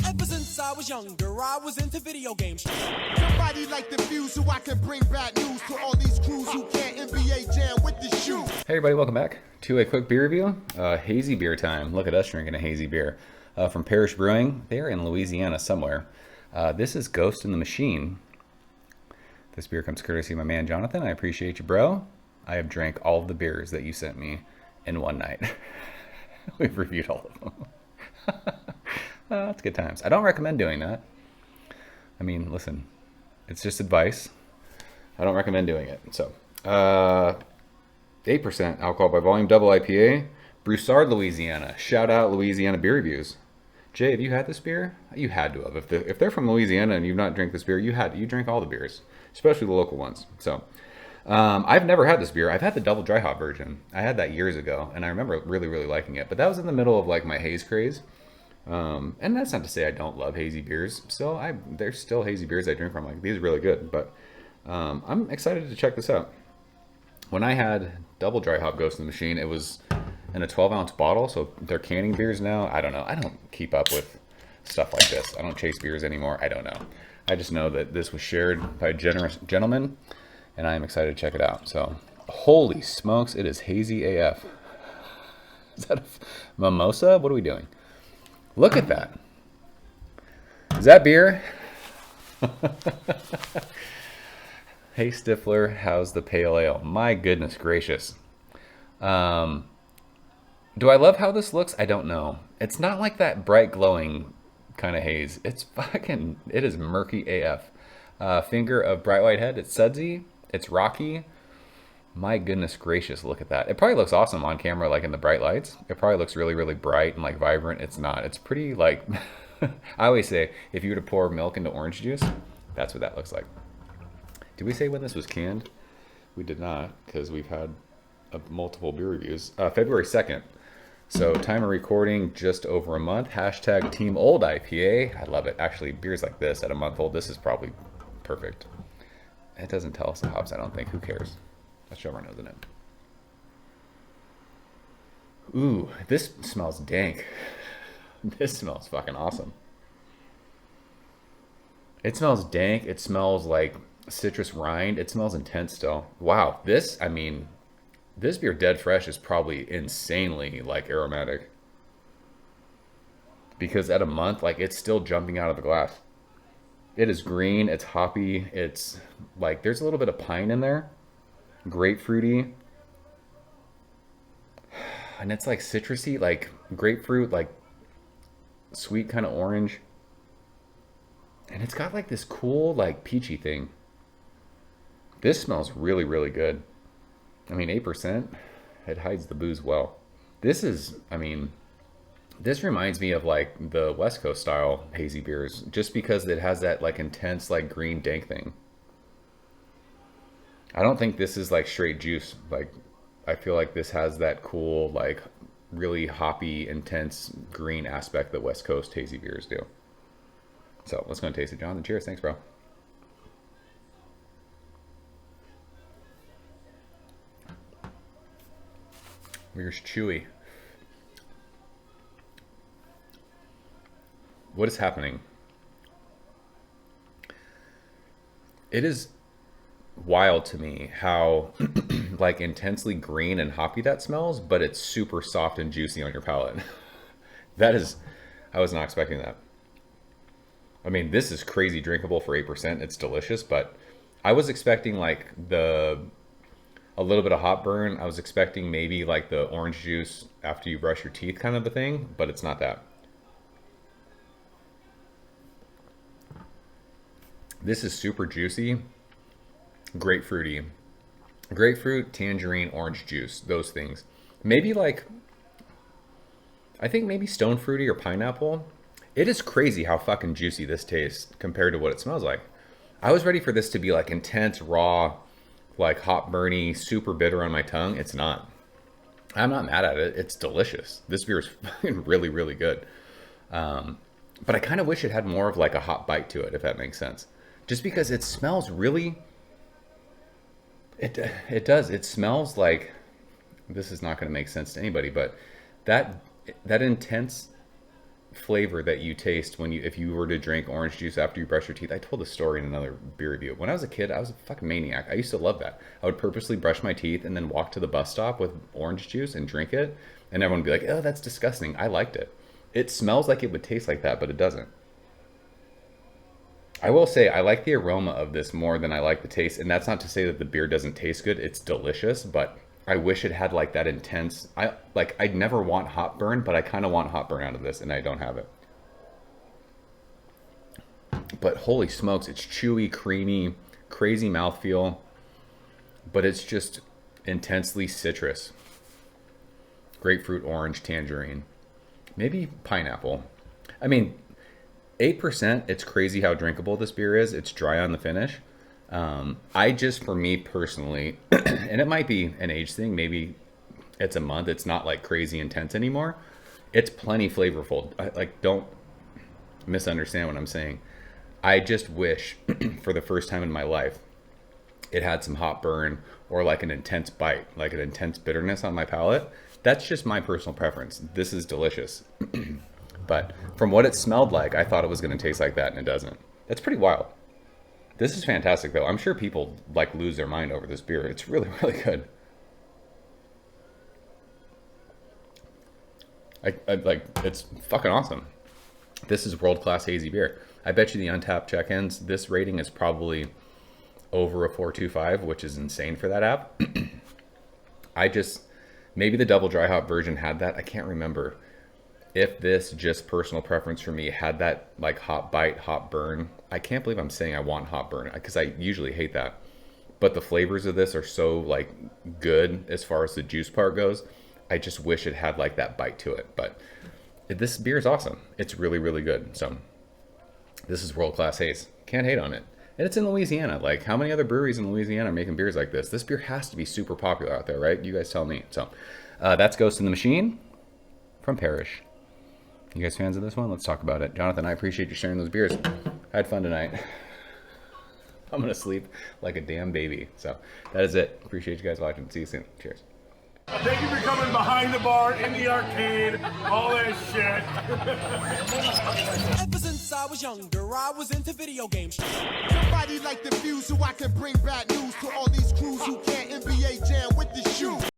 Ever since I was younger, I was into video games. Somebody like the fuse so I can bring bad news to all these crews who can't NBA jam with the shoe. Hey everybody, welcome back to a quick beer review. Hazy beer time. Look at us drinking a hazy beer from Parish Brewing. They're in Louisiana somewhere. This is Ghost in the Machine. This beer comes courtesy of my man Jonathan. I appreciate you, bro. I have drank all of the beers that you sent me in one night. We've reviewed all of them. It's good times. I don't recommend doing that. I mean, listen, it's just advice. I don't recommend doing it. So, 8% alcohol by volume, double IPA, Broussard, Louisiana. Shout out Louisiana Beer Reviews. Jay, have you had this beer? You had to have. If they're from Louisiana and you've not drank this beer, you drink all the beers, especially the local ones. So, I've never had this beer. I've had the double dry hop version. I had that years ago, and I remember really, really liking it. But that was in the middle of like my haze craze. And that's not to say I don't love hazy beers. There's still hazy beers I drink from. Like, these are really good. But I'm excited to check this out. When I had double dry hop Ghost in the Machine, it was in a 12-ounce bottle. So they're canning beers now. I don't know. I don't keep up with stuff like this. I don't chase beers anymore. I don't know. I just know that this was shared by a generous gentleman, and I am excited to check it out. So, holy smokes, it is hazy AF. Is that a mimosa? What are we doing? Look at that. Is that beer? Hey Stifler, how's the pale ale? My goodness gracious. Do I love how this looks? I don't know. It's not like that bright glowing kind of haze. It is murky AF. Finger of bright white head. It's sudsy. It's rocky. My goodness gracious, look at that. It probably looks awesome on camera, like in the bright lights. It probably looks really, really bright and like vibrant. It's not. It's pretty like, I always say, if you were to pour milk into orange juice, that's what that looks like. Did we say when this was canned? We did not, because we've had multiple beer reviews. February 2nd. So time of recording, just over a month. Hashtag Team Old IPA. I love it. Actually, beers like this at a month old, this is probably perfect. It doesn't tell us the hops, I don't think. Who cares? Let's shove our nose in it. Ooh, this smells dank. This smells fucking awesome. It smells dank. It smells like citrus rind. It smells intense still. Wow, this beer dead fresh is probably insanely like aromatic. Because at a month, like, it's still jumping out of the glass. It is green, it's hoppy, it's like there's a little bit of pine in there. Grapefruity. And it's like citrusy, like grapefruit, like sweet kind of orange. And it's got like this cool, like peachy thing. This smells really, really good. I mean, 8%, it hides the booze well. This reminds me of like the West Coast style hazy beers, just because it has that like intense, like green dank thing. I don't think this is like straight juice. Like, I feel like this has that cool, like really hoppy, intense green aspect that West Coast hazy beers do. So let's go and taste it, Jonathan. Cheers. Thanks, bro. Beer's chewy. What is happening? It is wild to me how like intensely green and hoppy that smells, but it's super soft and juicy on your palate. I was not expecting that. I mean, this is crazy drinkable for 8%. It's delicious, but I was expecting like a little bit of hop burn. I was expecting maybe like the orange juice after you brush your teeth kind of a thing, but it's not that. This is super juicy, grapefruity. Grapefruit, tangerine, orange juice, those things. Maybe like, I think maybe stone fruity or pineapple. It is crazy how fucking juicy this tastes compared to what it smells like. I was ready for this to be like intense, raw, like hop burny, super bitter on my tongue. It's not. I'm not mad at it. It's delicious. This beer is fucking really, really good. But I kind of wish it had more of like a hot bite to it, if that makes sense. Just because it smells really, it does. It smells like, this is not going to make sense to anybody, but that intense flavor that you taste if you were to drink orange juice after you brush your teeth. I told a story in another beer review. When I was a kid, I was a fucking maniac. I used to love that. I would purposely brush my teeth and then walk to the bus stop with orange juice and drink it, and everyone would be like, "Oh, that's disgusting." I liked it. It smells like it would taste like that, but it doesn't. I will say I like the aroma of this more than I like the taste, and that's not to say that the beer doesn't taste good. It's delicious, but I wish it had like that intense. I'd never want hop burn, but I kind of want hop burn out of this, and I don't have it. But holy smokes, it's chewy, creamy, crazy mouthfeel, but it's just intensely citrus. Grapefruit, orange, tangerine, maybe pineapple. I mean, 8%, it's crazy how drinkable this beer is. It's dry on the finish. For me personally, and it might be an age thing, maybe it's a month, it's not like crazy intense anymore. It's plenty flavorful. Don't misunderstand what I'm saying. I just wish for the first time in my life, it had some hop burn or like an intense bite, like an intense bitterness on my palate. That's just my personal preference. This is delicious. But from what it smelled like, I thought it was going to taste like that, and it doesn't. That's pretty wild. This is fantastic, though. I'm sure people like lose their mind over this beer. It's really, really good. It's fucking awesome. This is world-class hazy beer. I bet you the Untappd check-ins, this rating is probably over a 4.25, which is insane for that app. Maybe the double dry hop version had that. I can't remember. If this, just personal preference for me, had that like hop bite, hop burn. I can't believe I'm saying I want hop burn, because I usually hate that. But the flavors of this are so like good as far as the juice part goes. I just wish it had like that bite to it. But this beer is awesome. It's really, really good. So this is world-class haze. Can't hate on it. And it's in Louisiana. Like, how many other breweries in Louisiana are making beers like this? This beer has to be super popular out there, right? You guys tell me. So that's Ghost in the Machine from Parish. You guys fans of this one? Let's talk about it. Jonathan, I appreciate you sharing those beers. I had fun tonight. I'm going to sleep like a damn baby. So that is it. Appreciate you guys watching. See you soon. Cheers. Thank you for coming behind the bar, in the arcade, all that shit. Ever since I was younger, I was into video games. Somebody like the Fuse so I can bring bad news to all these crews who can't NBA jam with the shoe.